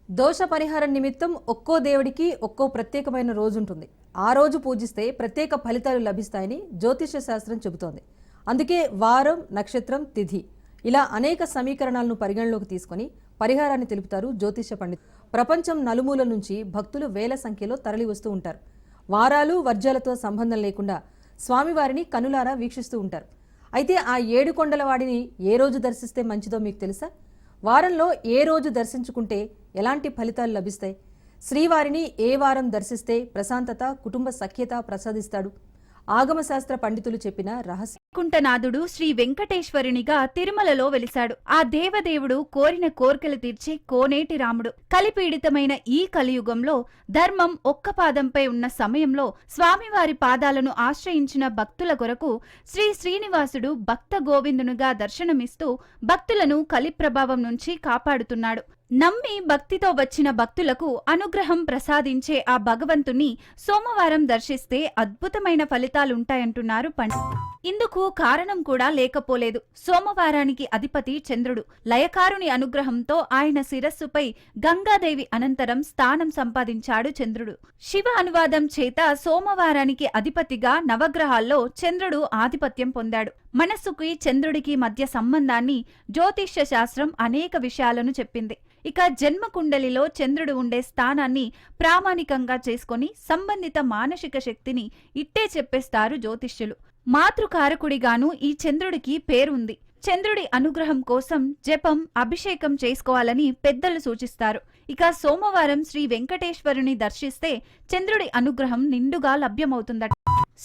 దోష పరిహారం నిమిత్తం ఒక్కో దేవుడికి ఒక్కో ప్రత్యేకమైన రోజు ఉంటుంది. ఆ రోజు పూజిస్తే ప్రత్యేక ఫలితాలు లభిస్తాయని జ్యోతిష్య శాస్త్రం చెబుతోంది. అందుకే వారం, నక్షత్రం, తిథి ఇలా అనేక సమీకరణాలను పరిగణలోకి తీసుకొని పరిహారాన్ని తెలుపుతారు జ్యోతిష్య పండితులు. ప్రపంచం నలుమూల నుంచి భక్తులు వేల సంఖ్యలో తరలి వస్తూ ఉంటారు. వారాలు, వర్జాలతో సంబంధం లేకుండా స్వామివారిని కనులారా వీక్షిస్తూ ఉంటారు. అయితే ఆ 7 కొండల వాడిని ఏ రోజు దర్శిస్తే మంచిదో మీకు తెలుసా? వారంలో ఏ రోజు దర్శించుకుంటే ఎలాంటి ఫలితాలు లభిస్తాయి? శ్రీవారిని ఏ వారం దర్శిస్తే ప్రశాంతత, కుటుంబ సఖ్యత ప్రసాదిస్తాడు? ఆగమశాస్త్ర పండితులు చెప్పిన రహస్యం. వైకుంఠనాథుడు శ్రీ వెంకటేశ్వరునిగా తిరుమలలో వెలిశాడు. ఆ దేవదేవుడు కోరిన కోర్కెలు తీర్చే కోనేటి రాముడు. కలిపీడితమైన ఈ కలియుగంలో ధర్మం ఒక్క పాదంపై ఉన్న సమయంలో స్వామివారి పాదాలను ఆశ్రయించిన భక్తుల కొరకు శ్రీ శ్రీనివాసుడు భక్త గోవిందునుగా దర్శనమిస్తూ భక్తులను కలి ప్రభావం నుంచి కాపాడుతున్నాడు. నమ్మి భక్తితో వచ్చిన భక్తులకు అనుగ్రహం ప్రసాదించే ఆ భగవంతుని సోమవారం దర్శిస్తే అద్భుతమైన ఫలితాలుంటాయంటున్నారు పండితులు. ఇందుకు కారణం కూడా లేకపోలేదు. సోమవారానికి అధిపతి చంద్రుడు. లయకారుని అనుగ్రహంతో ఆయన శిరస్సుపై గంగాదేవి అనంతరం స్థానం సంపాదించాడు చంద్రుడు. శివ అనువాదం చేత సోమవారానికి అధిపతిగా నవగ్రహాల్లో చంద్రుడు ఆధిపత్యం పొందాడు. మనస్సుకి చంద్రుడికి మధ్య సంబంధాన్ని జ్యోతిష్య శాస్త్రం అనేక విషయాలను చెప్పింది. ఇక జన్మకుండలిలో చంద్రుడు ఉండే స్థానాన్ని ప్రామాణికంగా చేసుకుని సంబంధిత మానసిక శక్తిని ఇట్టే చెప్పేస్తారు జ్యోతిష్యులు. మాతృకారకుడిగాను ఈ చంద్రుడికి పేరుంది. చంద్రుడి అనుగ్రహం కోసం జపం, అభిషేకం చేసుకోవాలని పెద్దలు సూచిస్తారు. ఇక సోమవారం శ్రీ వెంకటేశ్వరుని దర్శిస్తే చంద్రుడి అనుగ్రహం నిండుగా లభ్యమవుతుందట.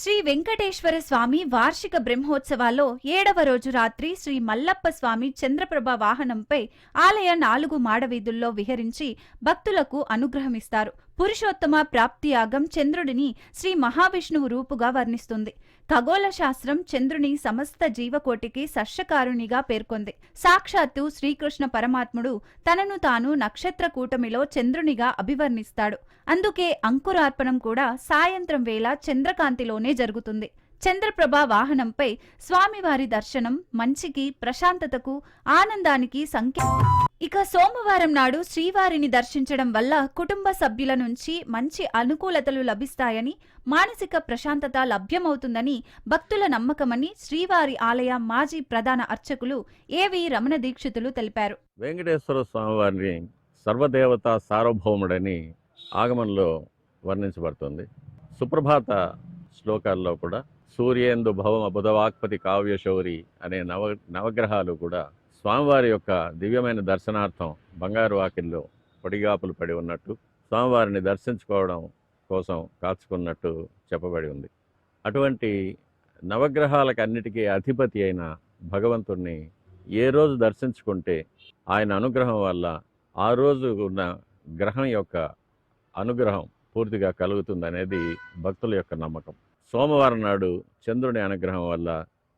శ్రీ వెంకటేశ్వర స్వామి వార్షిక బ్రహ్మోత్సవాల్లో 7వ రోజు రాత్రి శ్రీ మల్లప్ప స్వామి చంద్రప్రభ వాహనంపై ఆలయ 4 మాడవీధుల్లో విహరించి భక్తులకు అనుగ్రహమిస్తారు. పురుషోత్తమ ప్రాప్తియాగం చంద్రుడిని శ్రీ మహావిష్ణువు రూపుగా వర్ణిస్తుంది. ఖగోళ శాస్త్రం చంద్రుని సమస్త జీవకోటికి సర్షకారునిగా పేర్కొంది. సాక్షాత్తు శ్రీకృష్ణ పరమాత్ముడు తనను తాను నక్షత్ర కూటమిలో చంద్రునిగా అభివర్ణిస్తాడు. అందుకే అంకురార్పణం కూడా సాయంత్రం వేళ చంద్రకాంతిలోనే జరుగుతుంది. చంద్రప్రభ వాహనంపై స్వామివారి దర్శనం మంచికి, ప్రశాంతతకు, ఆనందానికి సంకేతం. ఇక సోమవారం నాడు శ్రీవారిని దర్శించడం వల్ల కుటుంబ సభ్యుల నుంచి మంచి అనుకూలతలు లభిస్తాయని, మానసిక ప్రశాంతత లభ్యమవుతుందని భక్తుల నమ్మకమని శ్రీవారి ఆలయ మాజీ ప్రధాన అర్చకులు ఏవి రమణ దీక్షితులు తెలిపారు. వెంకటేశ్వర స్వామివారిని సర్వదేవతా సార్వభౌముడని ఆగమంలో వర్ణించబడుతుంది. సుప్రభాత శ్లోకాల్లో కూడా సూర్యేందు భవమ బుధవాక్పతి కావ్యశౌరి అనే నవగ్రహాలు కూడా స్వామివారి యొక్క దివ్యమైన దర్శనార్థం బంగారు వాకిల్లో పొడిగాపులు పడి ఉన్నట్టు, స్వామివారిని దర్శించుకోవడం కోసం కాచుకున్నట్టు చెప్పబడి ఉంది. అటువంటి నవగ్రహాలకు అన్నిటికీ అధిపతి అయిన భగవంతుణ్ణి ఏ రోజు దర్శించుకుంటే ఆయన అనుగ్రహం వల్ల ఆ రోజు ఉన్న గ్రహం యొక్క అనుగ్రహం పూర్తిగా కలుగుతుందనేది భక్తుల యొక్క నమ్మకం. సోమవారం నాడు చంద్రుని అనుగ్రహం వల్ల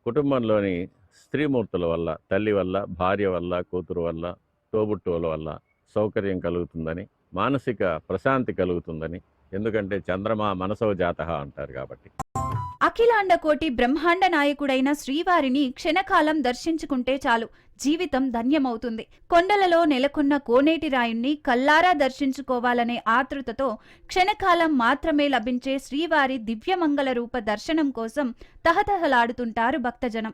కుటుంబంలోని స్త్రీమూర్తుల వల్ల, తల్లి వల్ల, భార్య వల్ల, కూతురు వల్ల, తోబుట్టువుల వల్ల సౌకర్యం కలుగుతుందని, మానసిక ప్రశాంతి కలుగుతుందని. ఎందుకంటే చంద్రమా మనసో జాతః అంటారు కాబట్టి. అఖిలాండ కోటి బ్రహ్మాండ నాయకుడైన శ్రీవారిని క్షణకాలం దర్శించుకుంటే చాలు, జీవితం ధన్యమవుతుంది. కొండలలో నెలకొన్న కోనేటి రాయుణ్ణి కల్లారా దర్శించుకోవాలనే ఆతృతతో క్షణకాలం మాత్రమే లభించే శ్రీవారి దివ్యమంగళ రూప దర్శనం కోసం తహతహలాడుతుంటారు భక్తజనం.